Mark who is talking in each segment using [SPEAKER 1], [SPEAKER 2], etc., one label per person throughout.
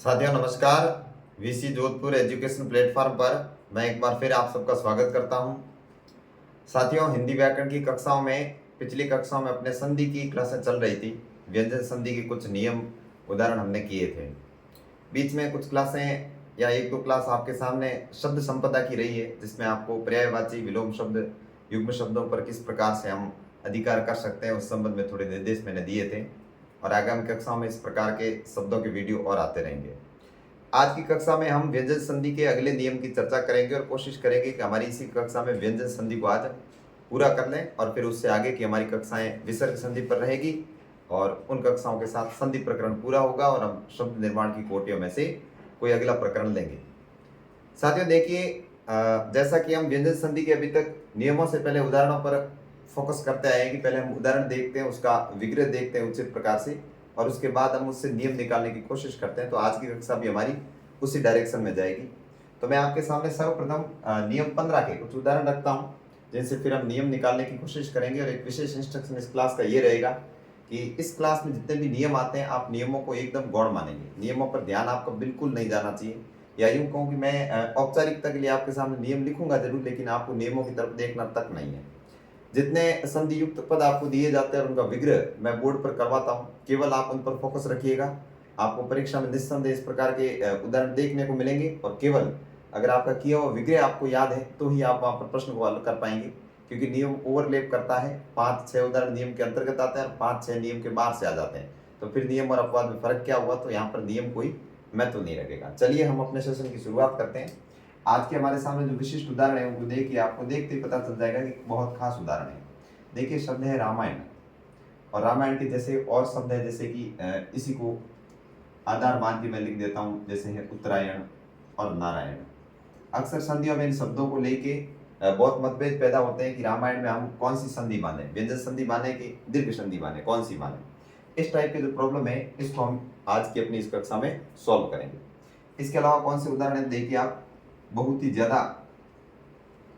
[SPEAKER 1] साथियों नमस्कार। VC Jodhpur education platform पर मैं एक बार फिर आप सबका स्वागत करता हूं। साथियों, हिंदी व्याकरण की कक्षाओं में पिछली कक्षाओं में अपने संधि की क्लासें चल रही थी। व्यंजन संधि के कुछ नियम उदाहरण हमने किए थे। बीच में कुछ क्लासें या एक दो क्लास आपके सामने शब्द संपदा की रही है, जिसमें आपको पर्यायवाची विलोम शब्द युग्म शब्दों पर किस प्रकार से हम अधिकार कर सकते हैं उस संबंध में थोड़े निर्देश मैंने दिए थे। और आगामी कक्षाओं में इस प्रकार के शब्दों के वीडियो और आते रहेंगे। आज की कक्षा में हम व्यंजन संधि के अगले नियम की चर्चा करेंगे और कोशिश करेंगे कि हमारी इसी कक्षा में व्यंजन संधि को आज पूरा कर लें और फिर उससे आगे की हमारी कक्षाएं विसर्ग संधि पर रहेगी और उन कक्षाओं के साथ संधि प्रकरण पूरा होगा और हम शब्द निर्माण की कोटियों में से कोई अगला प्रकरण लेंगे। साथियों देखिए, जैसा कि हम व्यंजन संधि के अभी तक नियमों से पहले उदाहरणों पर फोकस करते आए हैं कि पहले हम उदाहरण देखते हैं, उसका विग्रह देखते हैं उचित प्रकार से, और उसके बाद हम उससे नियम निकालने की कोशिश करते हैं। तो आज की कक्षा भी हमारी उसी डायरेक्शन में जाएगी। तो मैं आपके सामने सर्वप्रथम नियम 15 के कुछ उदाहरण रखता हूँ, जिनसे फिर हम नियम निकालने की कोशिश करेंगे। और एक विशेष इंस्ट्रक्शन इस क्लास का ये रहेगा कि इस क्लास में जितने भी नियम आते हैं आप नियमों को एकदम गौण मानेंगे। नियमों पर ध्यान आपका बिल्कुल नहीं जाना चाहिए, या यूं कहूँ कि मैं औपचारिकता के लिए आपके सामने नियम लिखूंगा जरूर, लेकिन आपको नियमों की तरफ देखना तक नहीं है। जितने संधि युक्त पद आपको दिए जाते हैं और उनका विग्रह मैं बोर्ड पर करवाता हूँ, केवल आप उन पर फोकस रखिएगा। आपको परीक्षा में निस्संदेह इस प्रकार के उदाहरण देखने को मिलेंगे, और केवल अगर आपका किया हुआ विग्रह आपको याद है तो ही आप वहां पर प्रश्न को हल कर पाएंगे, क्योंकि नियम ओवरलैप करता है। 5-6 उदाहरण नियम के अंतर्गत आते हैं और 5-6 नियम के बाहर से आ जाते हैं। तो फिर नियम और अपवाद में फर्क क्या हुआ? तो यहाँ पर नियम कोई महत्व नहीं रखेगा। चलिए हम अपने सेशन की शुरुआत करते हैं। आज के हमारे सामने जो विशिष्ट उदाहरण है वो देखिए, आपको देखते ही पता चल जाएगा कि बहुत खास उदाहरण है। देखिए, शब्द है रामायण, और रामायण के जैसे और शब्द है, जैसे कि इसी को आधार मान के मैं लिख देता हूँ, जैसे है उत्तरायण और नारायण। अक्सर संधियों में इन शब्दों को लेके बहुत मतभेद पैदा होते हैं कि रामायण में हम कौन सी संधि माने, व्यंजन संधि माने कि दीर्घ संधि माने, कौन सी माने। इस टाइप के जो प्रॉब्लम है इसको हम आज की अपनी इस कक्षा में सॉल्व करेंगे। इसके अलावा कौन से उदाहरण है देखिए, आप बहुत ही ज्यादा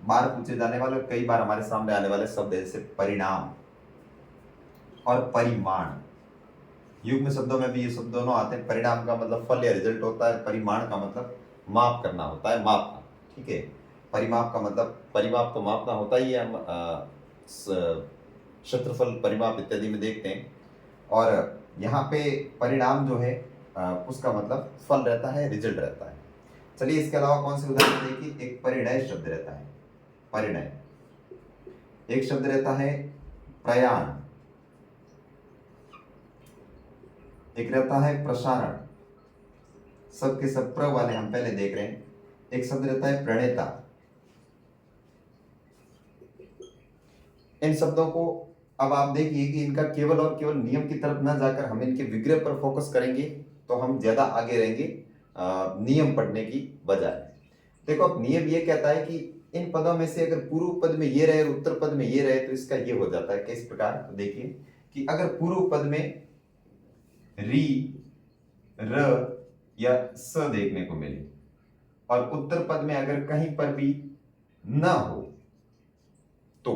[SPEAKER 1] बार पूछे जाने वाले और कई बार हमारे सामने आने वाले शब्द जैसे परिणाम और परिमाण। युग्म शब्दों में भी ये शब्द दोनों आते हैं। परिणाम का मतलब फल या रिजल्ट होता है, परिमाण का मतलब माप करना होता है, माप का। ठीक है, परिमाप का मतलब परिमाप तो मापना होता ही है, हम क्षेत्रफल परिमाप इत्यादि में देखते हैं। और यहाँ पे परिणाम जो है उसका मतलब फल रहता है, रिजल्ट रहता है। चलिए इसके अलावा कौन से उदाहरण देखिए, एक परिणय शब्द रहता है, परिणय। एक शब्द रहता है प्रयाण, एक रहता है प्रसारण। सबके सब प्र वाले हम पहले देख रहे हैं। एक शब्द रहता है प्रणेता। इन शब्दों को अब आप देखिए कि इनका केवल और केवल नियम की तरफ ना जाकर हम इनके विग्रह पर फोकस करेंगे तो हम ज्यादा आगे रहेंगे नियम पढ़ने की बजाय। देखो, अब नियम ये कहता है कि इन पदों में से अगर पूर्व पद में ये रहे और उत्तर पद में ये रहे तो इसका ये हो जाता है। किस प्रकार? तो देखिए कि अगर पूर्व पद में री, र या स देखने को मिले और उत्तर पद में अगर कहीं पर भी न हो तो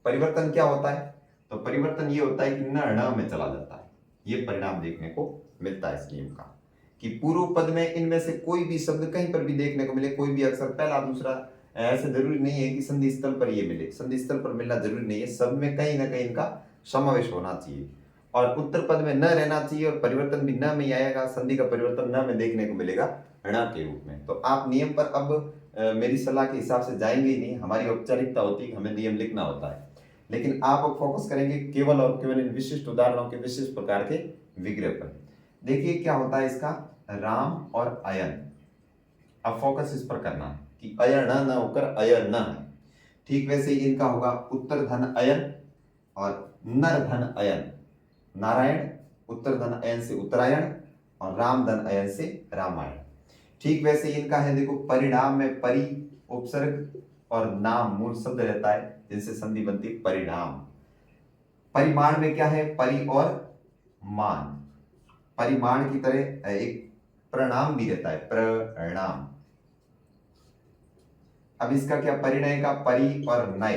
[SPEAKER 1] परिवर्तन क्या होता है? तो परिवर्तन ये होता है कि न में चला जाता है। ये परिणाम देखने को मिलता है इस नियम का, कि पूर्व पद में इनमें से कोई भी शब्द कहीं पर भी देखने को मिले, कोई भी अक्षर पहला दूसरा, ऐसे जरूरी नहीं है कि संधि स्थल पर ये मिले। संधि स्थल पर मिलना जरूरी नहीं है, सब में कहीं ना कहीं इनका समावेश होना चाहिए। और उत्तर पद में न रहना चाहिए और परिवर्तन भी न में ही आएगा। संधि का परिवर्तन न में देखने को मिलेगा, ण के रूप में। तो आप नियम पर अब मेरी सलाह के हिसाब से जाएंगे ही नहीं। हमारी औपचारिकता होती है, हमें नियम लिखना होता है, लेकिन आप अब फोकस करेंगे केवल और केवल इन विशिष्ट उदाहरणों के विशिष्ट प्रकार के विग्रह पर। देखिए क्या होता है इसका, राम और अयन। अब फोकस इस पर करना है कि अयन न होकर अयन न है। ठीक वैसे ही इनका होगा उत्तर धन अयन और नर धन अयन। नारायण उत्तर धन अयन से उत्तरायण और राम धन अयन से रामायण। ठीक वैसे इनका है, देखो परिणाम में परि उपसर्ग और नाम मूल शब्द रहता है, जिनसे संधि बनती परिणाम। परिमाण में क्या है, परि और मान। परिमाण की तरह एक प्रणाम भी रहता है, प्रणाम। अब इसका क्या, परिणय का परि और नय।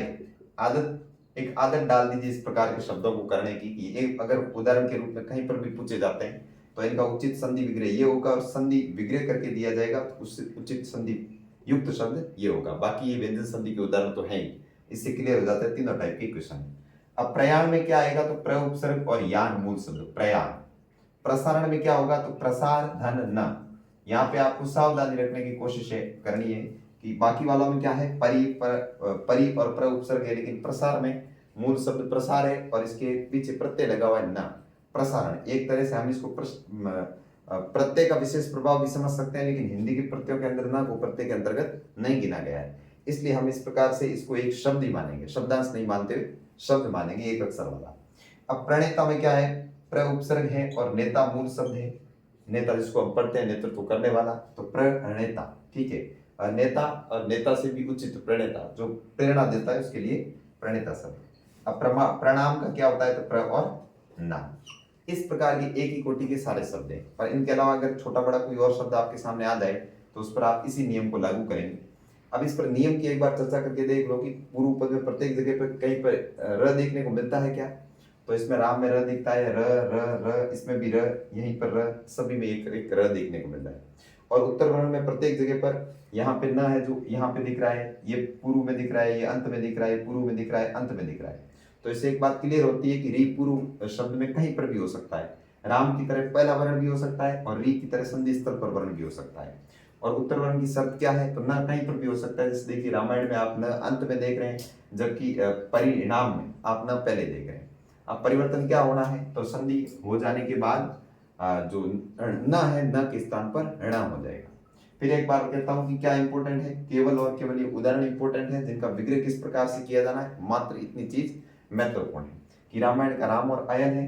[SPEAKER 1] एक आदत डाल दीजिए इस प्रकार के शब्दों को करने की, कि एक अगर उदाहरण के रूप में कहीं पर भी पूछे जाते हैं तो इनका उचित संधि विग्रह ये होगा और संधि विग्रह करके दिया जाएगा तो उससे उचित संधि युक्त शब्द ये होगा। बाकी ये व्यंजन संधि के उदाहरण तो है ही, इससे क्लियर हो जाता है तीनों टाइप के क्वेश्चन। अब प्रयाण में क्या आएगा, तो प्र उपसर्ग और यान मूल शब्द प्रयाण। प्रसारण में क्या होगा, तो प्रसार धन न। यहाँ पे आपको सावधानी रखने की कोशिश करनी है कि बाकी वालों में क्या है, परि और प्र उपसर्ग है, लेकिन प्रसार में मूल शब्द प्रसार है और इसके पीछे प्रत्यय लगा हुआ है न। प्रसारण एक तरह से हम इसको प्रत्यय का विशेष प्रभाव भी समझ सकते हैं, लेकिन हिंदी के प्रत्ययों के अंदर ना को प्रत्यय के अंतर्गत नहीं गिना गया है, इसलिए हम इस प्रकार से इसको एक शब्द ही मानेंगे, शब्दांश नहीं मानते हुए शब्द मानेंगे एक अक्षर वाला। अब प्रणेता में क्या है, प्र उपसर्ग है और नेता मूल शब्द है। नेता जिसको हम पढ़ते हैं नेतृत्व करने वाला, तो प्रणेता, ठीक है। नेता और नेता से भी उचित प्रणेता, जो प्रेरणा देता है उसके लिए प्रणेता शब्द। अब प्रणाम का क्या होता है, तो प्र और नाम। इस प्रकार के एक ही कोटि के सारे शब्द हैं, पर इनके अलावा अगर छोटा बड़ा कोई और शब्द आपके सामने आ जाए तो उस पर आप इसी नियम को लागू करेंगे। अब इस पर नियम की एक बार चर्चा करके देख लो कि पूर्व पद में प्रत्येक जगह पर कहीं पर र देखने को मिलता है क्या, तो इसमें राम में र दिखता है, र र र, इसमें भी र, यहीं पर र, सभी में एक एक र देखने को मिलता है। और उत्तर वर्ण में प्रत्येक जगह पर यहाँ पे न है, जो यहाँ पे दिख रहा है, ये पूर्व में दिख रहा है, ये अंत में दिख रहा है, पूर्व में दिख रहा है, अंत में दिख रहा है। तो इससे एक बात क्लियर होती है कि री पूर्व शब्द में कहीं पर भी हो सकता है, राम की तरह पहला वर्ण भी हो सकता है और री की तरह संधि स्थल पर वर्ण भी हो सकता है। और उत्तर वर्ण की शब्द क्या है, तो न कहीं पर भी हो सकता है। जैसे देखिए रामायण में आप न अंत में देख रहे हैं, जबकि परिणाम में आप न पहले देख रहे हैं। अब परिवर्तन क्या होना है, तो संधि हो जाने के बाद जो न है न के स्थान पर ण हो जाएगा। फिर एक बार कहता हूं कि क्या इंपॉर्टेंट है, केवल और केवल ये उदाहरण इंपॉर्टेंट है जिनका विग्रह किस प्रकार से किया जाना है, मात्र इतनी चीज महत्वपूर्ण है कि रामायण का राम और अयन है,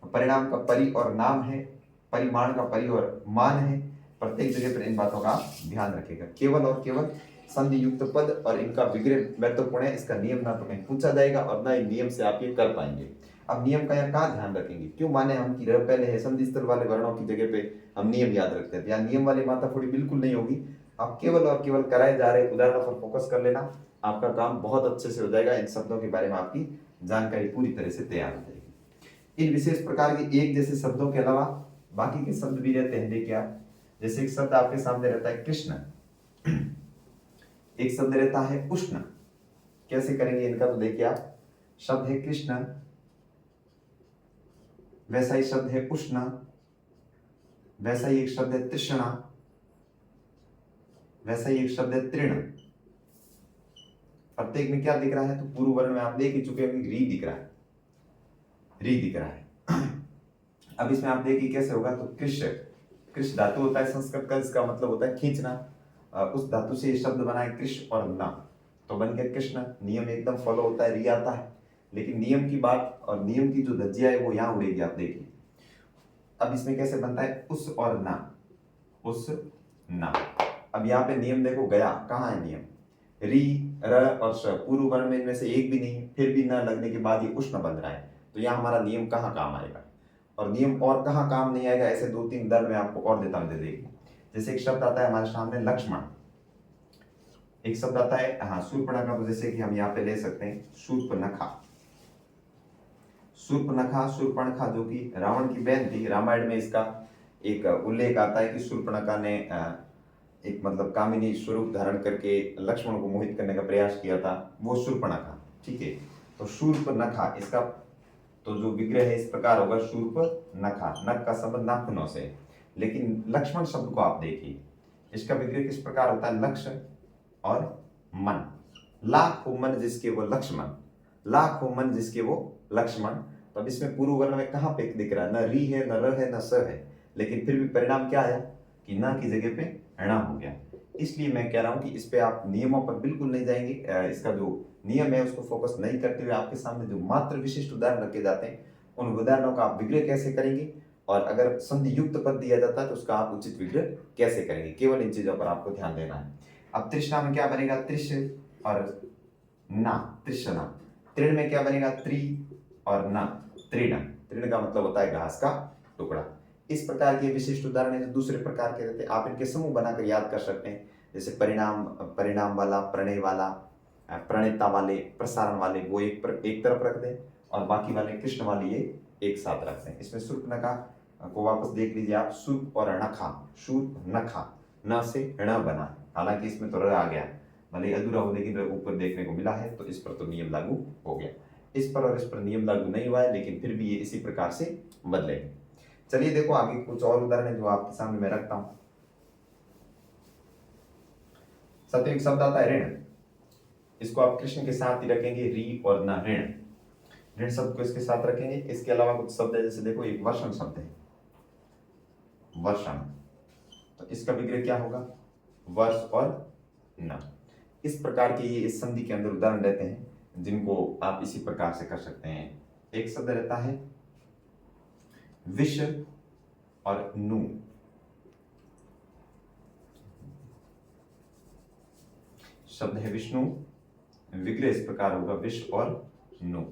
[SPEAKER 1] परिणाम का परि और नाम है, परिमाण का परि और मान है। प्रत्येक जगह पर इन बातों का ध्यान रखेगा। केवल और केवल संधि युक्त पद और इनका विग्रह महत्वपूर्ण है, इसका नियम ना तो कहीं पूछा जाएगा और ना ही नियम से आप ये कर पाएंगे। अब नियम का यहाँ कहाँ ध्यान रखेंगे, क्यों माने हम कि र पहले है, संधि स्थल वाले वर्णों की जगह पे हम नियम याद रखते हैं, यहाँ नियम वाली माथाफोड़ी बिल्कुल नहीं होगी। आप केवल और केवल कराए जा रहे उदाहरणों पर फोकस कर लेना, आपका काम बहुत अच्छे से हो जाएगा। इन शब्दों के बारे में आपकी जानकारी पूरी तरह से तैयार हो जाएगी। इन विशेष प्रकार के एक जैसे शब्दों के अलावा बाकी के शब्द भी रहते हैं। देखिए आप, जैसे एक शब्द आपके सामने रहता है कृष्ण, एक शब्द रहता है उष्ण, कैसे करेंगे इनका, तो देखिए आप, शब्द है कृष्ण, वैसा ही शब्द है उष्ण, वैसा ही एक शब्द है तृष्णा, वैसा ही एक शब्द है तृण। प्रत्येक में क्या दिख रहा है, तो पूर्व वर्ण में आप देख ही चुके हैं, री दिख रहा है, री दिख रहा है। अब इसमें आप देखिए कैसे होगा, तो कृष, कृष धातु होता है संस्कृत का, जिसका मतलब होता है खींचना, उस धातु से ये शब्द बना है कृष और ना, तो बन गया कृष्ण। नियम एकदम फॉलो होता है, री आता है, लेकिन नियम की बात और नियम की जो धज्जिया है वो यहाँ उड़ेगी, आप देखिए। अब इसमें कैसे बनता है, उस और ना, उस ना। अब यहाँ पे नियम देखो गया, कहाँ है नियम, री र और श, पूर्व वर्ण में इनमें से एक भी नहीं, फिर भी न लगने के बाद ये उष्ण बन रहा है, तो यहाँ हमारा नियम कहाँ काम आएगा, और नियम और कहाँ काम नहीं आएगा, ऐसे दो तीन उदाहरण मैं आपको और देता हूँ। देखिए जैसे एक शब्द आता है हमारे सामने लक्ष्मण, एक शब्द आता है हाँ शूर्पणखा, तो जैसे कि हम यहाँ पे ले सकते हैं शूर्पणखा, शूर्पणखा, शूर्पणखा जो कि रावण की बहन थी। रामायण में इसका एक उल्लेख आता है कि शूर्पणखा ने एक मतलब कामिनी स्वरूप धारण करके लक्ष्मण को मोहित करने का प्रयास किया था, वो शूर्पणखा, ठीक है। तो शूर्पणखा इसका तो जो विग्रह है इस प्रकार होगा, शूर्पणखा, नख का संबंध नाखूनों से। लेकिन लक्ष्मण शब्द को आप देखिए, इसका विग्रह किस प्रकार होता है, लक्ष्य और मन, लाखों मन जिसके वो लक्ष्मण, लाखों मन जिसके वो लक्ष्मण। तो अब इसमें पूर्व वर्ण में कहाँ पे दिख रहा है, न री है, न र है, न स है, लेकिन फिर भी परिणाम क्या आया कि न की जगह पे ण हो गया। इसलिए मैं कह रहा हूं कि इस पे आप नियमों पर बिल्कुल नहीं जाएंगे, इसका जो नियम है उसको फोकस नहीं करते हुए आपके सामने जो मात्र विशिष्ट उदाहरण रखे जाते हैं, उन उदाहरणों का आप विग्रह कैसे करेंगे, और अगर संधि युक्त पद दिया जाता है तो उसका आप उचित विग्रह कैसे करेंगे, केवल इन चीजों पर आपको ध्यान देना है। अब तृष्णा में क्या बनेगा, त्रिश और ना, तृष्णा। तृण में क्या बनेगा, त्रि और न, तृण। तृण का मतलब होता है घास का टुकड़ा। इस प्रकार के विशिष्ट उदाहरण है जो दूसरे प्रकार के रहते हैं, आप इनके समूह बनाकर याद कर सकते हैं। जैसे परिणाम, परिणाम वाला, प्रणय वाला, प्रणेता वाले, प्रसारण वाले, वो एक तरफ रख दें, और बाकी वाले कृष्ण वाले ये एक साथ रख दें। इसमें शूर्पणखा को वापस देख लीजिए आप, सूप और नखा, सूप नखा, न से ण बना है, हालांकि इसमें तो र आ गया, भले अधूरा हो लेकिन ऊपर देखने को मिला है, तो इस पर तो नियम लागू हो गया। इस पर और इस पर नियम लागू नहीं हुआ है, लेकिन फिर भी ये इसी प्रकार से बदलेंगे। चलिए देखो आगे कुछ और उदाहरण है जो आपके सामने मैं रखता हूं। साथियों एक शब्द आता है ऋण, इसको आप कृष्ण के साथ ही रखेंगे, री और न ऋण, ऋण शब्द को इसके साथ रखेंगे। इसके अलावा कुछ शब्द है, जैसे देखो एक वर्षण शब्द है, वर्षण, तो इसका विग्रह क्या होगा, वर्ष और न। इस प्रकार के ये इस संधि के अंदर उदाहरण रहते हैं जिनको आप इसी प्रकार से कर सकते हैं। एक शब्द रहता है विष और नु, शब्द है विष्णु, विग्रह इस प्रकार होगा विष और नु।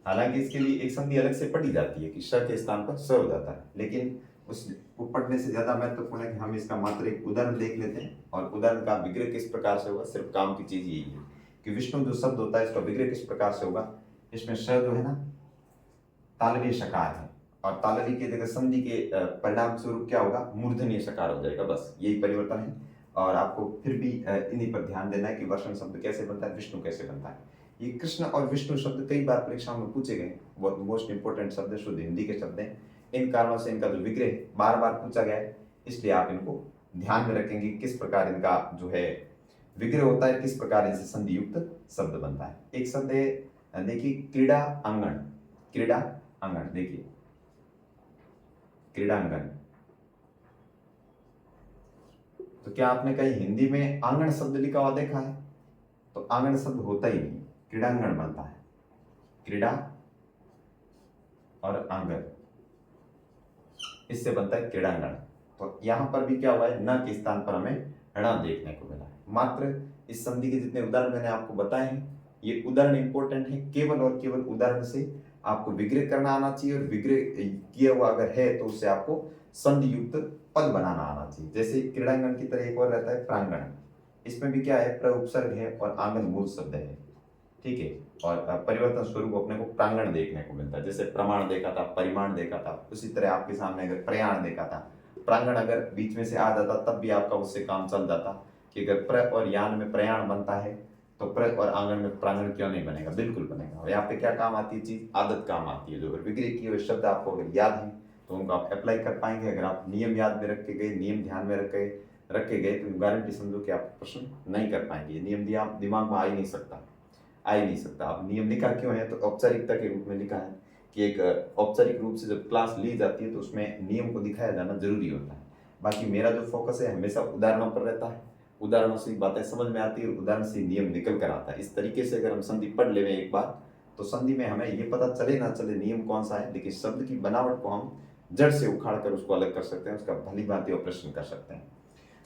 [SPEAKER 1] हालांकि इसके लिए एक संधि अलग से पढ़ी जाती है कि श के स्थान पर स हो जाता है, लेकिन उसको पढ़ने से ज्यादा महत्वपूर्ण है कि हम इसका मात्र एक उदाहरण देख लेते हैं, और उदाहरण का विग्रह किस प्रकार से होगा, सिर्फ काम की चीज यही है कि विष्णु जो शब्द होता है इसका विग्रह किस प्रकार से होगा। इसमें श जो है ना तालवीय शकार है, और तालवी की जगह संधि के परिणाम स्वरूप क्या होगा, मूर्धन्य शकार हो जाएगा, बस यही परिवर्तन है। और आपको फिर भी इन्हीं पर ध्यान देना है कि वर्षण शब्द कैसे बनता है, विष्णु कैसे बनता है। ये कृष्ण और विष्णु शब्द कई बार परीक्षाओं में पूछे गए, बहुत मोस्ट इंपोर्टेंट शब्द है, शुद्ध हिंदी के शब्द हैं। इन कारणों से इनका जो विग्रह बार बार पूछा गया है, इसलिए आप इनको ध्यान में रखेंगे किस प्रकार इनका जो है विग्रह होता है, किस प्रकार इनसे संधि युक्त शब्द बनता है। एक शब्द है देखिए क्रीड़ा आंगन, क्रीड़ा आंगन, देखिए क्रीड़ांगन, तो क्या आपने कहीं हिंदी में आंगन शब्द लिखा हुआ देखा है, तो आंगन शब्द होता ही नहीं, क्रीड़ांगन बनता है, क्रीड़ा और आंगन, इससे बनता है क्रीड़ांगन। तो यहां पर भी क्या हुआ है, न के स्थान पर हमें ण देखने को मिला है। मात्र इस संधि के जितने उदाहरण मैंने आपको बताए हैं, ये उदाहरण इंपॉर्टेंट है, केवल और केवल उदाहरण से आपको विग्रह करना आना चाहिए, और विग्रह किया हुआ अगर है तो उससे आपको संधि युक्त पद बनाना आना चाहिए। जैसे क्रीड़ांगन की तरह एक और रहता है प्रांगण, इसमें भी क्या है, प्र उपसर्ग है और आंगन मूल शब्द है, ठीक है, और परिवर्तन स्वरूप अपने को प्रांगण देखने को मिलता है। जैसे प्रमाण देखा था, परिमाण देखा था, उसी तरह आपके सामने अगर प्रयाण देखा था, प्रांगण अगर बीच में से आ जाता तब भी आपका उससे काम चल जाता कि अगर प्र और यान में प्रयाण बनता है तो प्र और आंगन में प्रांगण क्यों नहीं बनेगा, बिल्कुल बनेगा। और यहाँ पे क्या काम आती है चीज, आदत काम आती है। जो अगर विग्रह किए हुए शब्द आपको अगर याद है तो उनको आप अप्लाई कर पाएंगे। अगर आप नियम याद में रख के गए, नियम ध्यान में रखे गए तो गारंटी समझो कि आप प्रश्न नहीं कर पाएंगे। नियम दिमाग में आ ही नहीं सकता, अब नियम लिखा क्यों है, तो औपचारिकता के रूप में लिखा है कि एक औपचारिक रूप से जब क्लास ली जाती है तो उसमें नियम को दिखाया जाना जरूरी होता है। बाकी मेरा जो फोकस है हमेशा उदाहरणों पर रहता है, उदाहरणों से बातें समझ में आती है और उदाहरण से नियम निकल कर आता है। इस तरीके से अगर हम संधि पढ़ ले एक बार तो संधि में हमें ये पता चले ना चले नियम कौन सा है, लेकिन शब्द की बनावट को हम जड़ से उखाड़ कर उसको अलग कर सकते हैं, उसका भली भांति ऑपरेशन कर सकते हैं।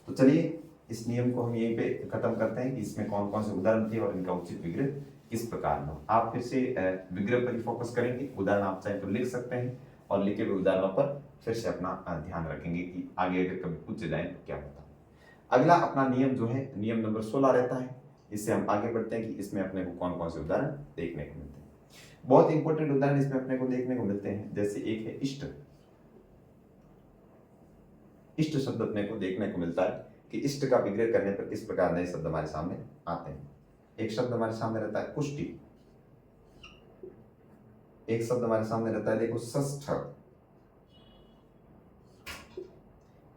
[SPEAKER 1] तो चलिए इस नियम को हम यहीं पे खत्म करते हैं कि इसमें कौन कौन से उदाहरण थे और इनका उचित विग्रह किस प्रकार में। आप फिर से विग्रह पर ही फोकस करेंगे, उदाहरण आप चाहे तो लिख सकते हैं और लिखे हुए उदाहरणों पर फिर से अपना ध्यान रखेंगे कि आगे अगर कभी पूछे जाए तो क्या होता है। अगला अपना नियम जो है नियम नंबर 16 रहता है, इससे हम आगे बढ़ते हैं कि इसमें अपने को कौन कौन से उदाहरण देखने को मिलते हैं। बहुत इंपॉर्टेंट उदाहरण इसमें अपने को देखने को मिलते हैं, जैसे एक है इष्ट। इष्ट शब्द अपने को देखने को मिलता है कि इष्ट का विग्रह करने पर किस प्रकार नए शब्द हमारे सामने आते हैं। एक शब्द हमारे सामने रहता है पुष्टि, एक शब्द हमारे सामने रहता है देखो षष्ठ,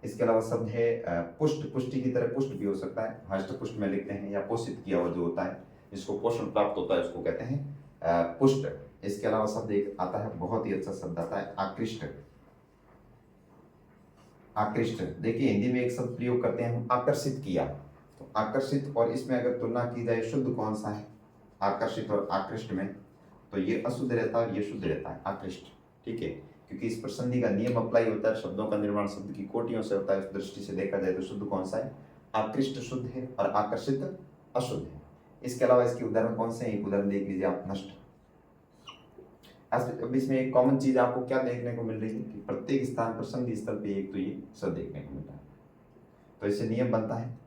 [SPEAKER 1] इसके अलावा शब्द है पुष्ट, पुष्टि की तरह पुष्ट भी हो सकता है, हष्ट पुष्ट में लिखते हैं, या पोषित किया हुआ जो होता है जिसको पोषण प्राप्त होता है उसको कहते हैं पुष्ट। इसके अलावा शब्द एक आता है, बहुत ही अच्छा शब्द आता है आकृष्ट। आकृष्ट देखिए हिंदी में एक शब्द प्रयोग करते हैं हम, आकर्षित किया, तो आकर्षित और इसमें अगर तुलना की जाए शुद्ध कौन सा है, आकर्षित और आकृष्ट में, तो ये अशुद्ध रहता है और ये शुद्ध रहता है आकृष्ट, ठीक है, क्योंकि इस पर संधि का नियम अप्लाई होता है। शब्दों का निर्माण शब्द की कोटियों से होता है, उस दृष्टि से देखा जाए तो शुद्ध कौन सा है, आकृष्ट शुद्ध है और आकर्षित अशुद्ध है। इसके अलावा इसके उदाहरण कौन से हैं, एक उदाहरण देख लीजिए आप, नष्ट। अब इसमें एक कॉमन चीज आपको क्या देखने को मिल रही है कि प्रत्येक स्थान पर संधि स्थल पे एक तो ये शब्द देखने को मिलता है, तो इससे नियम बनता है।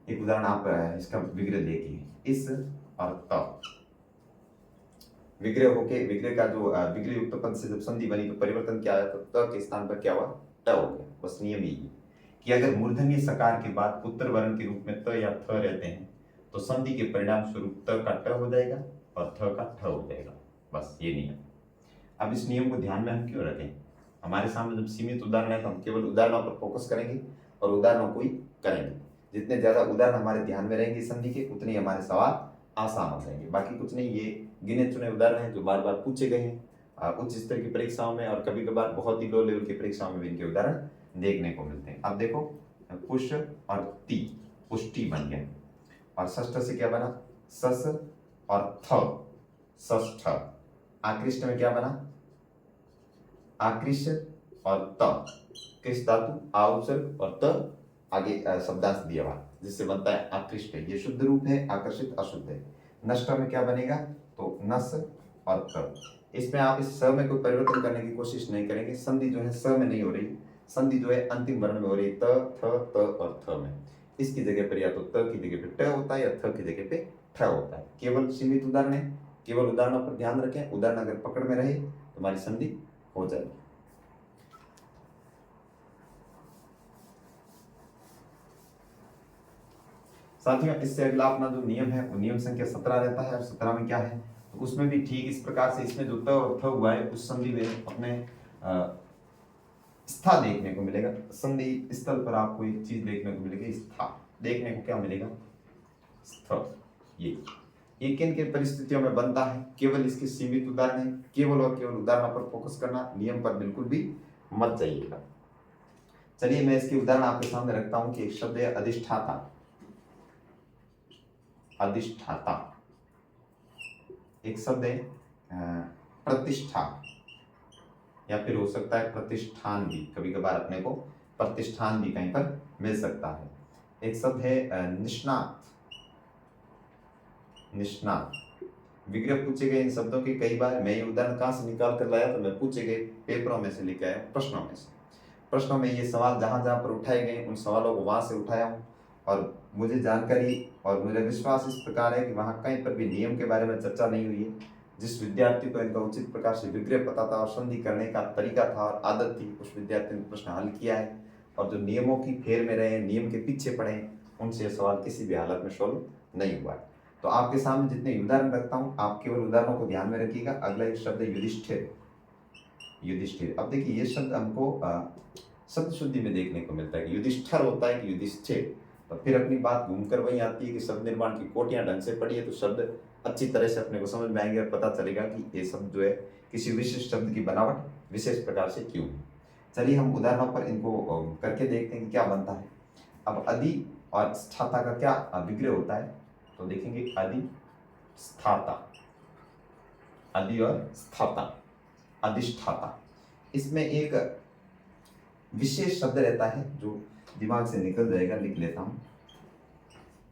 [SPEAKER 1] एक उदाहरण आप इसका विग्रह देखिए, इस और त, विग्रह होके विग्रह का जो विग्रह युक्त पद से जब संधि बनी तो परिवर्तन क्या आया, तो त के स्थान पर क्या हुआ, ट हो गया। बस नियम यही है कि अगर मूर्धन्य सकार के बाद उत्तर वर्ण के रूप में त या थ रहते हैं तो संधि के परिणाम स्वरूप त का ट हो जाएगा और थ का ठ हो जाएगा। बस ये नियम। अब इस नियम को ध्यान में हम क्यों रखें, हमारे सामने जब सीमित उदाहरण है तो हम केवल उदाहरणों पर फोकस करेंगे और उदाहरणों को ही करेंगे। जितने ज्यादा उदाहरण हमारे ध्यान में रहेंगे संधि के, उतने हमारे सवाल आसान हो जाएंगे। बाकी कुछ नहीं, ये गिने चुने उदाहरण हैं जो बार बार पूछे गए हैं उच्च स्तर की परीक्षाओं में, और कभी कभार बहुत ही लो लेवल की परीक्षाओं में भी इनके उदाहरण देखने को मिलते हैं। अब देखो पुष और ती, पुष्टि बन गया, और षष्ठ से क्या बना, सस और थ, षष्ठ। आकृष्ट में क्या बना, आकृष्ट और त, कृष धातु आउचल और त आगे शब्दांश दिया हुआ जिससे बनता है आकृष्ट। ये शुद्ध रूप है, आकर्षित अशुद्ध है। नष्ट में क्या बनेगा, तो नस और त। इसमें आप इस स में कोई परिवर्तन करने की कोशिश नहीं करेंगे। संधि जो है स में नहीं हो रही, संधि जो है अंतिम वर्ण में हो रही, त थ त और थ में। इसकी जगह पर या तो त की जगह पे ट होता है या थ की जगह पे ठ होता है। केवल सीमित उदाहरण है, केवल उदाहरणों पर ध्यान रखें। उदाहरण अगर पकड़ में रहे तो हमारी संधि हो जाएगी। साथियों इससे अगला अपना जो नियम है वो नियम संख्या 17 रहता है। और 17 में क्या है, तो उसमें भी ठीक इस प्रकार से, इसमें जो त और थ हुआ है उस संधि में अपने स्था देखने को मिलेगा। संधि स्थल पर आपको एक चीज देखने को मिलेगी, स्था देखने को क्या मिलेगा, स्थ। ये किन किन परिस्थितियों में बनता है, केवल इसके सीमित उदाहरण है। केवल और केवल उदाहरण पर फोकस करना, नियम पर बिल्कुल भी मत जाइएगा। चलिए मैं इसके उदाहरण आपके सामने रखता हूं कि एक शब्द है अधिष्ठाता। अधिष्ठाता एक शब्द है प्रतिष्ठा, या फिर हो सकता है प्रतिष्ठान भी, कभी कभार अपने को प्रतिष्ठान भी कहीं पर मिल सकता है। एक शब्द है निष्णात। निष्णात विग्रह पूछे गए इन शब्दों के, कई बार मैं ये उदाहरण कहां से निकाल कर लाया, तो मैं पूछे गए पेपरों में से लेकर आया, प्रश्नों में से। प्रश्नों में ये सवाल जहां जहां पर उठाए गए उन सवालों को वहां से उठाया हूं, और मुझे जानकारी और मेरा विश्वास इस प्रकार है कि वहां कहीं पर भी नियम के बारे में चर्चा नहीं हुई है। जिस विद्यार्थी को इनका उचित प्रकार से विग्रह पता था और संधि करने का तरीका था और आदत थी, उस विद्यार्थी ने प्रश्न हल किया है। और जो नियमों की फेर में रहे, नियम के पीछे पड़े, उनसे यह सवाल किसी भी हालत में सॉल्व नहीं हुआ है। तो आपके सामने जितने उदाहरण रखता हूँ आप केवल उदाहरणों को ध्यान में रखिएगा। अगला एक शब्द है युधिष्ठिर। युधिष्ठिर, अब देखिए ये शब्द हमको शब्द शुद्धि में देखने को मिलता है कि युधिष्ठर होता है कि युधिष्ठिर। तो फिर अपनी बात घूमकर वही आती है कि शब्द निर्माण की कोटियां ढंग से पढ़ी है तो शब्द अच्छी तरह से अपने को समझ में आएंगे और पता चलेगा कि ये शब्द जो है किसी विशिष्ट शब्द की बनावट विशेष प्रकार से क्यों है। चलिए हम उदाहरणों पर इनको करके देखते हैं कि क्या बनता है। अब अधि और स्थाता का क्या विग्रह होता है, तो देखेंगे अधि स्थाता, अधि और स्थाता, अधिष्ठाता। इसमें एक विशेष शब्द रहता है जो दिमाग से निकल जाएगा, लिख लेता हूं।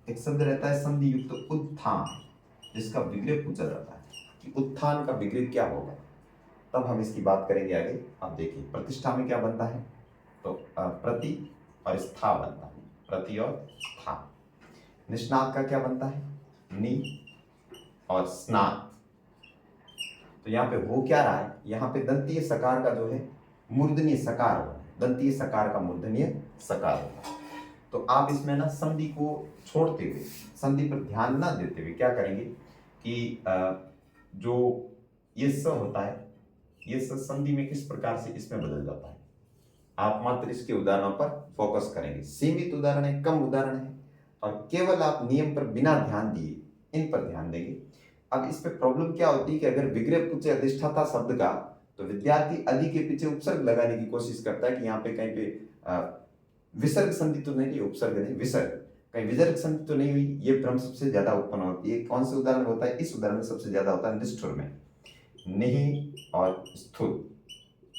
[SPEAKER 1] एक शब्द रहता है संधि युक्त उत्थान, जिसका विग्रह पूछा जाता है कि उत्थान का विग्रह क्या होगा, तब हम इसकी बात करेंगे आगे। अब देखिए प्रतिष्ठा में क्या बनता है, तो प्रति और स्था बनता है, प्रति और स्था। निष्णात का क्या बनता है, नि और स्नात। तो यहाँ पे हो क्या रहा है, यहाँ पे दंतीय सकार का जो है मूर्धन्य सकार हो रहा है, दंतीय सकार का मूर्धन्य सकार होगा। तो आप इसमें ना संधि को छोड़ते हुए, संधि पर ध्यान ना देते हुए क्या करेंगे कि जो ये स होता है, ये स संधि में किस प्रकार से इसमें बदल जाता है, आप मात्र इसके उदाहरणों पर फोकस करेंगे। सीमित उदाहरण है, कम उदाहरण है, और केवल आप नियम पर बिना ध्यान दिए इन पर ध्यान देंगे। अब इस पे प्रॉब्लम क्या होती है कि अगर विग्रह पूछे अधिष्ठाता शब्द का, तो विद्यार्थी अधि के पीछे उपसर्ग लगाने की कोशिश करता है कि यहाँ पे कहीं पे विसर्ग संधि तो नहीं, उपसर्ग नहीं, विसर्ग, कहीं विसर्ग संधि तो नहीं हुई। ये भ्रम सबसे ज्यादा उत्पन्न होती है। कौन से उदाहरण होता है, इस उदाहरण में सबसे ज्यादा होता है निष्ठुर में, निहि और स्थूल,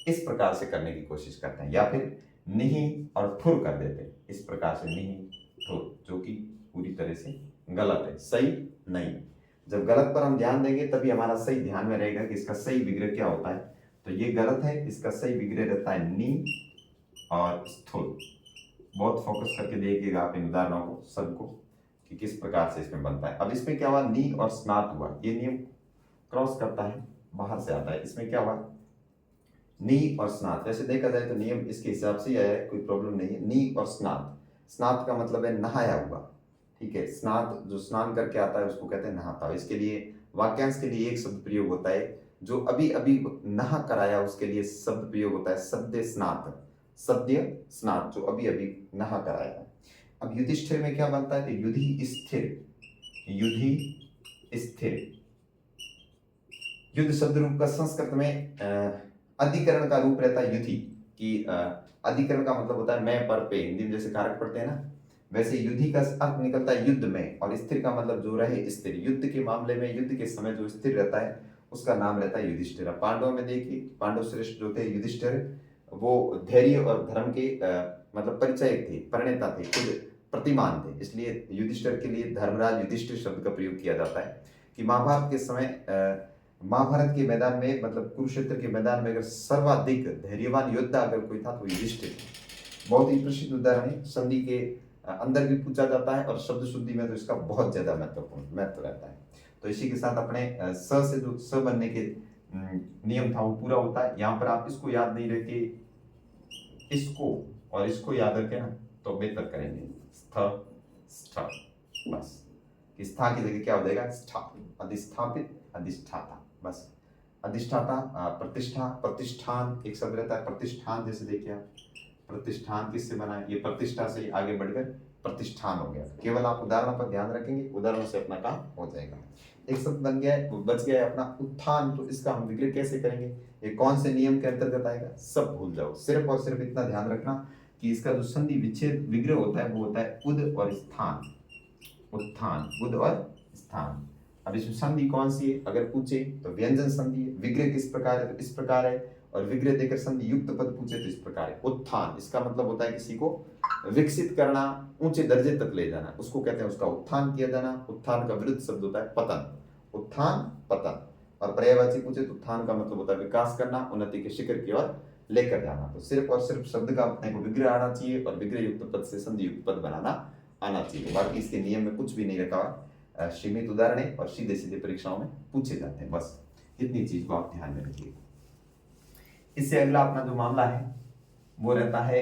[SPEAKER 1] इस प्रकार से करने की कोशिश करते हैं, या फिर निहि और ठुर कर देते हैं, इस प्रकार से निहि ठुर, जो कि पूरी तरह से गलत है, सही नहीं। जब गलत पर हम ध्यान देंगे तभी हमारा सही ध्यान में रहेगा कि इसका सही विग्रह क्या होता है। तो ये गलत है, इसका सही विग्रह रहता है नि और स्थूल। बहुत फोकस करके देखिएगा आप इन उदाहरणों को सबको कि किस प्रकार से इसमें बनता है। अब इसमें क्या हुआ, नी और स्नात हुआ, ये नियम क्रॉस करता है, बाहर से आता है। इसमें क्या हुआ, नी और स्नात। वैसे देखा जाए तो नियम इसके हिसाब से ही आया है, कोई प्रॉब्लम नहीं है। नी और स्नात, स्नात का मतलब है नहाया हुआ, ठीक है। स्नात जो स्नान करके आता है उसको कहते हैं नहाता हुआ। इसके लिए वाक्यांश के लिए एक शब्द प्रयोग होता है, जो अभी अभी नहा कर आया उसके लिए शब्द प्रयोग होता है सद्य स्नात, सद्य स्नात, जो अभी अभी नहा कर आया है। अब युधिष्ठिर में क्या बनता है, तो युधि स्थिर, युधि स्थिर। युद्ध शब्द रूप का संस्कृत में अधिकरण का रूप रहता है युधि, कि अधिकरण का मतलब होता है मैं पर पे, हिंदी में जैसे कारक पढ़ते हैं ना, वैसे युधि का अर्थ निकलता है युद्ध में, और स्थिर का मतलब जो रहे स्थिर। युद्ध के मामले में, युद्ध के समय जो स्थिर रहता है उसका नाम रहता है युधिष्ठिर। पांडवों में देखिए, पांडव श्रेष्ठ जो थे युधिष्ठिर, वो धैर्य और धर्म के मतलब परिचयक थे, प्रणेता थे, खुद प्रतिमान थे। इसलिए युधिष्ठिर के लिए धर्मराज युधिष्ठिर शब्द का प्रयोग किया जाता है। कि महाभारत के समय महाभारत के मैदान में, मतलब कुरुक्षेत्र के मैदान में, अगर सर्वाधिक धैर्यवान योद्धा अगर कोई था तो युधिष्ठिर। बहुत ही प्रसिद्ध उदाहरण है, संधि के अंदर भी पूछा जाता है, और शब्द शुद्धि में तो इसका बहुत ज्यादा महत्वपूर्ण महत्व रहता है। तो इसी के साथ अपने स से जो स बनने के नियम था वो पूरा होता है। यहाँ पर आप इसको याद नहीं रखे, इसको और इसको याद रखे ना तो बेहतर करेंगे। स्थ, स्थ, बस। स्था की जगह क्या हो जाएगा, स्था। अधिस्थापित, अधिष्ठाता, बस। अधिष्ठाता, प्रतिष्ठा, प्रतिष्ठान एक शब्द रहता है, प्रतिष्ठान। जैसे देखिए आप, प्रतिष्ठान किससे बना है, ये प्रतिष्ठा से आगे बढ़कर प्रतिष्ठान हो गया। केवल आप उदाहरणों पर ध्यान रखेंगे, उदाहरणों से अपना काम हो जाएगा। एक शब्द बन गया है, बच गया है अपना उत्थान, तो इसका हम विग्रह कैसे करेंगे, ये कौन से नियम के अंतर्गत आएगा, सब भूल जाओ। सिर्फ और सिर्फ इतना ध्यान रखना कि इसका जो संधि विच्छेद विग्रह होता है वो होता है उद और स्थान, उत्थान, उद और स्थान। अब इसमें संधि कौन सी है अगर पूछे तो व्यंजन संधि है। विग्रह किस प्रकार है तो इस प्रकार है, और विग्रह देकर संधि युक्त पद पूछे तो इस प्रकार है। उत्थान, इसका मतलब होता है किसी को विकसित करना, ऊंचे दर्जे तक ले जाना, उसको कहते हैं, उसका उत्थान किया जाना। उत्थान का विरुद्ध शब्द होता है पतन, उत्थान पतन। और पर्यायवाची पूछे तो उत्थान का मतलब होता है विकास करना, उन्नति के शिखर की ओर लेकर जाना। तो सिर्फ और सिर्फ शब्द का अपने को विग्रह आना चाहिए, और विग्रह युक्त पद से संधि युक्त पद बनाना आना चाहिए। बाकी इसके नियम में कुछ भी नहीं रखा हुआ, सीमित उदाहरण है और सीधे सीधे परीक्षाओं में पूछे जाते हैं। बस इतनी चीज को आप ध्यान में रखिए। इससे अगला अपना जो मामला है वो रहता है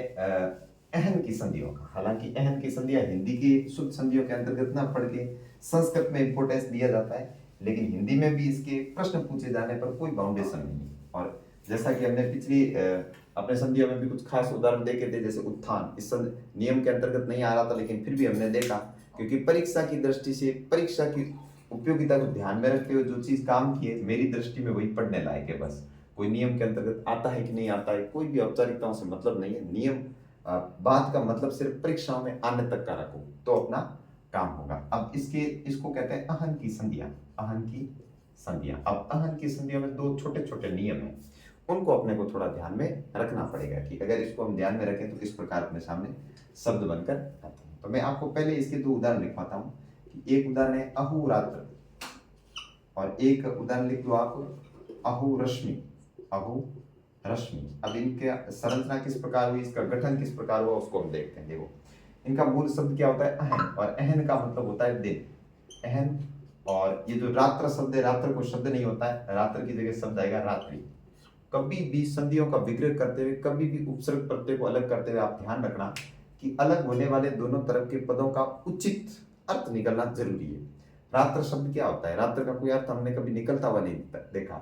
[SPEAKER 1] अहन की संधियों का। हालांकि अहन की संधियां हिंदी की शुद्ध संधियों के अंतर्गत न पढ़ के संस्कृत में इंपोर्टेंस दिया जाता है, लेकिन हिंदी में भी इसके प्रश्न पूछे जाने पर कोई बाउंडेशन नहीं है। और जैसा कि हमने पिछली अपने संधियों में भी कुछ खास उदाहरण देखे थे, जैसे उत्थान इस नियम के अंतर्गत नहीं आ रहा था, लेकिन फिर भी हमने देखा, क्योंकि परीक्षा की दृष्टि से, परीक्षा की उपयोगिता को ध्यान में रखते हुए जो चीज काम की है, मेरी दृष्टि में वही पढ़ने लायक है। बस कोई नियम के अंतर्गत आता है कि नहीं आता है, कोई भी औपचारिकताओं से मतलब नहीं है। नियम बात का मतलब सिर्फ परीक्षाओं में आने तक का रखो तो अपना काम होगा। अब इसको कहते हैं अहन की संधियां, अहन की संधियां। अब अहन की संधियों में दो छोटे छोटे नियम हैं, उनको अपने को थोड़ा ध्यान में रखना पड़ेगा कि अगर इसको हम ध्यान में रखें तो इस प्रकार अपने सामने शब्द बनकर आते हैं। तो मैं आपको पहले इसके दो उदाहरण लिखवाता हूँ कि एक उदाहरण है अहोरात्र, और एक उदाहरण लिख दो आप अहोरश्मि, अहोरश्मि। अब इनके संरचना किस प्रकार हुई, इसका गठन किस प्रकार हुआ, उसको हम देखते हैं। देखो, इनका मूल शब्द क्या होता है, अहन, और अहन का मतलब होता है दिन, अहन। और ये जो रात्र शब्द है, रात्र को शब्द नहीं होता है, रात्र की जगह शब्द आएगा रात्रि। कभी भी संधियों का विग्रह करते हुए, कभी भी उपसर्ग प्रत्यय को अलग करते हुए आप ध्यान रखना कि अलग होने वाले दोनों तरफ के पदों का उचित अर्थ निकलना जरूरी है। रात्र शब्द क्या होता है, रात्र का कोई अर्थ हमने कभी निकलता हुआ नहीं देखा।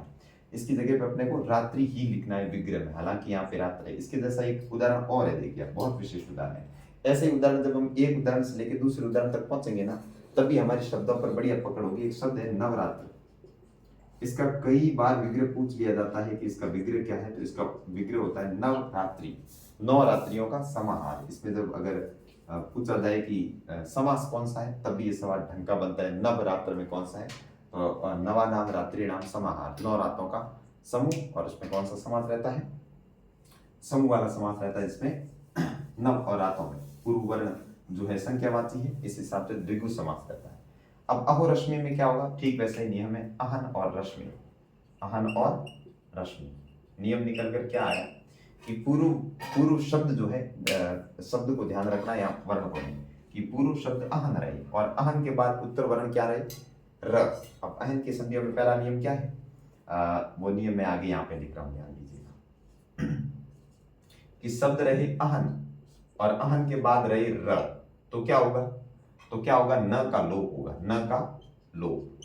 [SPEAKER 1] इसकी जगह पे अपने को रात्रि ही लिखना है विग्रह में, हालांकि यहाँ पे रात्र है। इसके जैसा एक उदाहरण और है, देखिए बहुत विशेष उदाहरण है। ऐसे ही उदाहरण जब हम एक उदाहरण से लेकर दूसरे उदाहरण तक पहुंचेंगे ना, तभी हमारी शब्दों पर बढ़िया पकड़ होगी। एक शब्द है नवरात्र, इसका कई बार विग्रह पूछ लिया जाता है कि इसका विग्रह क्या है, तो इसका विग्रह होता है नवरात्रि, 9 रात्रियों का समाहार। इसमें जब अगर पूछा जाए कि समास कौन सा है, तब भी ये सवाल ढंग का बनता है। नवरात्र में कौन सा है, तो नवा नाम रात्रि नाम समाहार, 9 रातों का समूह। और इसमें कौन सा समास रहता है, समूह वाला समास रहता है। इसमें नव और रातों में पूर्व वर्ण जो है संख्यावाची है, इस हिसाब से द्विगु समास रहता है। अब अहोरश्मि में क्या होगा, ठीक वैसे ही नियम है, अहन और रश्मि, अहन और रश्मि। नियम निकल कर क्या आया कि पूर्व शब्द जो है, शब्द को ध्यान रखना, यहाँ वर्ण को नहीं, कि पूर्व शब्द अहन रहे, और अहन के बाद उत्तर वर्ण क्या रहे, र। अब अहन की संधियों में पहला नियम क्या है? वो नियम मैं आगे यहाँ पे लिख रहा हूँ, ध्यान दीजिएगा कि शब्द रहे अहन और अहन के बाद रहे र, तो क्या होगा? तो क्या होगा? न का लोप होगा, न का लोप,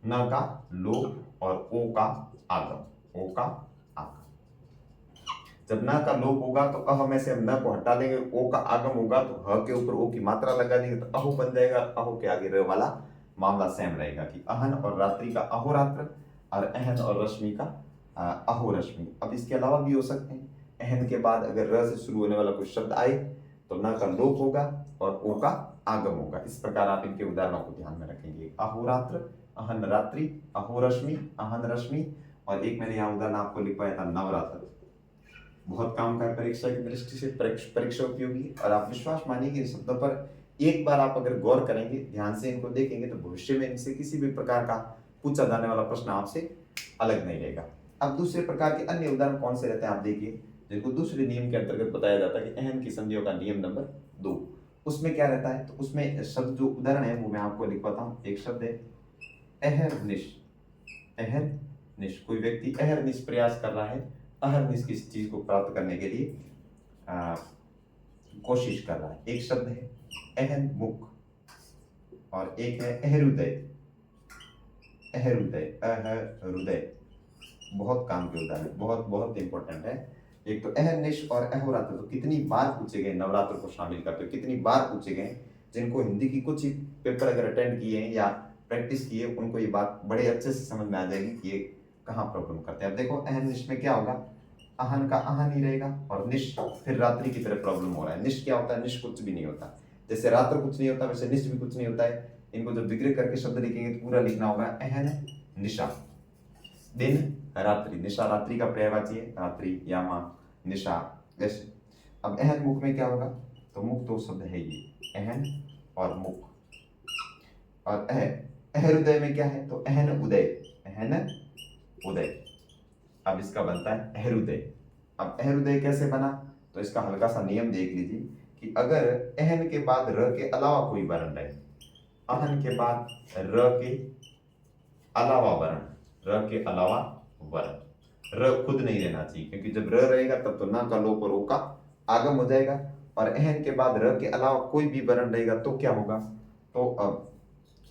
[SPEAKER 1] न का लोप और ओ का आगम, ओ का आगम। जब न का लोप होगा तो अह में से हम न को हटा देंगे, ओ का आगम होगा तो ह के ऊपर ओ की मात्रा लगा देंगे तो अहो बन जाएगा। अहो के आगे र वाला मामला सेम रहेगा कि अहन और रात्रि का अहोरात्र और अहन और रश्मि का अहो रश्मि। अब इसके अलावा भी हो सकते हैं, अहन के बाद अगर र से शुरू होने वाला कोई शब्द आए तो न का लोप होगा और ओ का आगम होगा। इस प्रकार आप इनके उदाहरणों को ध्यान में रखेंगे, अहोरात्र, अहन रात्रि, अहो रश्मि, अहन रश्मि। और एक मैंने यहाँ उदाहरण आपको लिखवाया था नवरात्र, बहुत काम का है परीक्षा की दृष्टि से, परीक्षा उपयोगी। और आप विश्वास मानिए कि शब्दों पर एक बार आप अगर गौर करेंगे, ध्यान से इनको देखेंगे तो भविष्य में इनसे किसी भी प्रकार का पूछा जाने वाला प्रश्न आपसे अलग नहीं रहेगा। अब दूसरे प्रकार के अन्य उदाहरण कौन से रहते हैं आप देखिए, जिनको दूसरे नियम के अंतर्गत बताया जाता है कि अहन की संधियों का नियम नंबर 2। उसमें क्या रहता है? तो उसमें शब्द जो उदाहरण है वो मैं आपको लिखवाता हूँ। एक शब्द है अहर्निश, अहर्निश। कोई व्यक्ति अहर्निश प्रयास कर रहा है, अहर्निश किसी चीज को प्राप्त करने के लिए कोशिश कर रहा है। एक शब्द है अहन्मुख और एक है अहृदय, अहृदय, अहृदय। बहुत काम के उदाहरण, बहुत बहुत इंपॉर्टेंट है। एक तो अहर्निश और अहोरात्र, तो कितनी बार पूछे गए, नवरात्र को शामिल करते हुए कितनी बार पूछे गए। जिनको हिंदी की कुछ ही पेपर अगर अटेंड किए हैं या प्रैक्टिस की है, उनको ये बात बड़े अच्छे से समझ में आ जाएगी कि ये कहाँ प्रॉब्लम करते हैं। अब देखो अहर्निश में क्या होगा, अहन का अहन ही रहेगा और निश फिर रात्रि की तरह प्रॉब्लम हो रहा है। निश क्या होता है? निश कुछ भी नहीं होता। जैसे रात्र कुछ नहीं होता वैसे निश भी कुछ नहीं होता है। इनको जब विग्रह करके शब्द लिखेंगे तो पूरा लिखना होगा अहन निशा, दिन रात्रि, निशा रात्रि का पर्यायवाची है, रात्रि यामा निशा ऐसे। अब अहन मुख में क्या होगा? तो मुख दो शब्द है ये, अहन और मुख। और अहृदय में क्या है? तो अहन उदय, अहन उदय। अब इसका बनता है अहृदय। अब अहृदय कैसे बना? तो इसका हल्का सा नियम देख लीजिए कि अगर अहन के बाद र के अलावा कोई वर्ण रहे, अहन के बाद र के अलावा वर्ण, र के अलावा वर्ण, र खुद नहीं रहना चाहिए क्योंकि जब र रहेगा तब तो न का लोप और ओ का आगम हो जाएगा। और अहन के बाद र के अलावा कोई भी वर्ण रहेगा तो क्या होगा? तो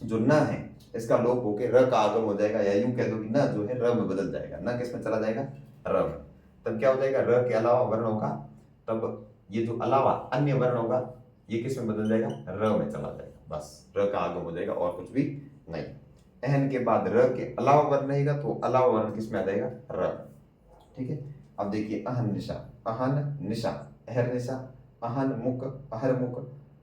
[SPEAKER 1] जो न है इसका लोप होके र का आगम हो जाएगा, या यूं कह दो कि न जो है र में बदल जाएगा। न किस में चला जाएगा? र में। तब क्या हो जाएगा? र के अलावा वर्ण होगा, तब ये जो अलावा अन्य वर्ण होगा ये किस में बदल जाएगा? र में चला जाएगा। बस र का आगम हो जाएगा और कुछ भी नहीं। अहन के बाद र के अलावा वर्ण रहेगा तो अलावा वर्ण किस में आ जाएगा? र। ठीक है। अब देखिए अहन निशा, अहन निशा, अहर निशा, अहन मुख, अहर मुख,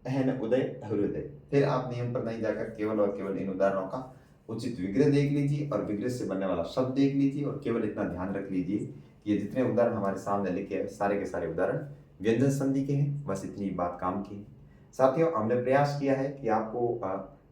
[SPEAKER 1] अहन उदय, अहृदय। फिर आप नियम पर नहीं जाकर केवल और केवल इन उदाहरणों का उचित विग्रह देख लीजिए और विग्रह से बनने वाला शब्द देख लीजिए और केवल इतना ध्यान रख लीजिए कि ये जितने उदाहरण हमारे सामने लिखे हैं सारे के सारे उदाहरण व्यंजन संधि के हैं। बस इतनी बात काम की है। साथियों, हमने प्रयास किया है कि आपको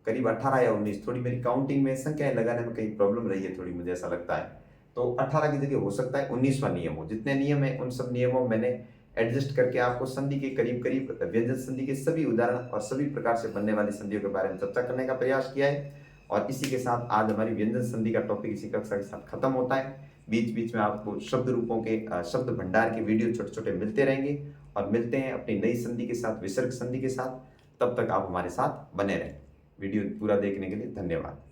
[SPEAKER 1] करीब 18 या 19, थोड़ी मेरी काउंटिंग में संख्याएं लगाने में कहीं प्रॉब्लम रही है थोड़ी, मुझे ऐसा लगता है, तो 18 की जगह हो सकता है 19वां नियम हो। जितने नियम है उन सब नियमों मैंने एडजस्ट करके आपको संधि के करीब करीब व्यंजन संधि के सभी उदाहरण और सभी प्रकार से बनने वाली संधियों के बारे में चर्चा करने का प्रयास किया है। और इसी के साथ आज हमारी व्यंजन संधि का टॉपिक इसी कक्षा के साथ खत्म होता है। बीच बीच में आपको शब्द रूपों के शब्द भंडार के वीडियो छोटे छोटे मिलते रहेंगे और मिलते हैं अपनी नई संधि के साथ, विसर्ग संधि के साथ। तब तक आप हमारे साथ बने रहें। वीडियो पूरा देखने के लिए धन्यवाद।